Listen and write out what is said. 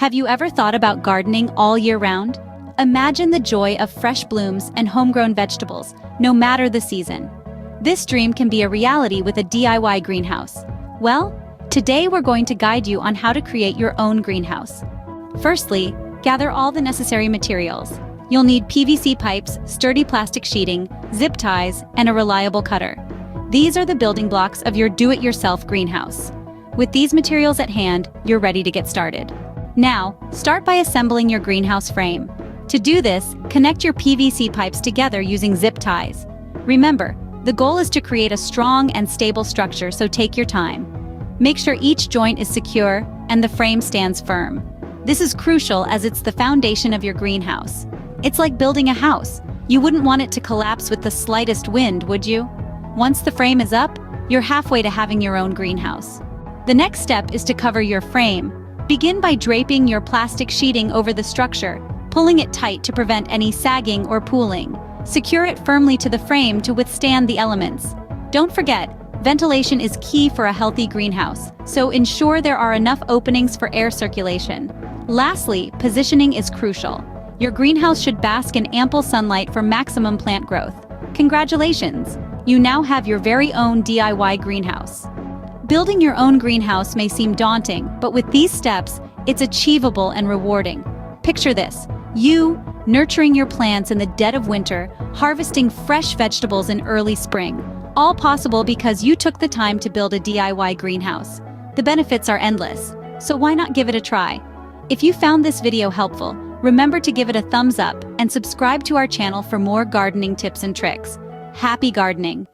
Have you ever thought about gardening all year round? Imagine the joy of fresh blooms and homegrown vegetables, no matter the season. This dream can be a reality with a DIY greenhouse. Well, today we're going to guide you on how to create your own greenhouse. Firstly, gather all the necessary materials. You'll need PVC pipes, sturdy plastic sheeting, zip ties, and a reliable cutter. These are the building blocks of your do-it-yourself greenhouse. With these materials at hand, you're ready to get started. Now, start by assembling your greenhouse frame. To do this, connect your PVC pipes together using zip ties. Remember, the goal is to create a strong and stable structure, so take your time. Make sure each joint is secure and the frame stands firm. This is crucial as it's the foundation of your greenhouse. It's like building a house. You wouldn't want it to collapse with the slightest wind, would you? Once the frame is up, you're halfway to having your own greenhouse. The next step is to cover your frame. Begin by draping your plastic sheeting over the structure, pulling it tight to prevent any sagging or pooling. Secure it firmly to the frame to withstand the elements. Don't forget, ventilation is key for a healthy greenhouse, so ensure there are enough openings for air circulation. Lastly, positioning is crucial. Your greenhouse should bask in ample sunlight for maximum plant growth. Congratulations! You now have your very own DIY greenhouse. Building your own greenhouse may seem daunting, but with these steps, it's achievable and rewarding. Picture this: you nurturing your plants in the dead of winter, harvesting fresh vegetables in early spring. All possible because you took the time to build a DIY greenhouse. The benefits are endless, so why not give it a try? If you found this video helpful, remember to give it a thumbs up and subscribe to our channel for more gardening tips and tricks. Happy gardening!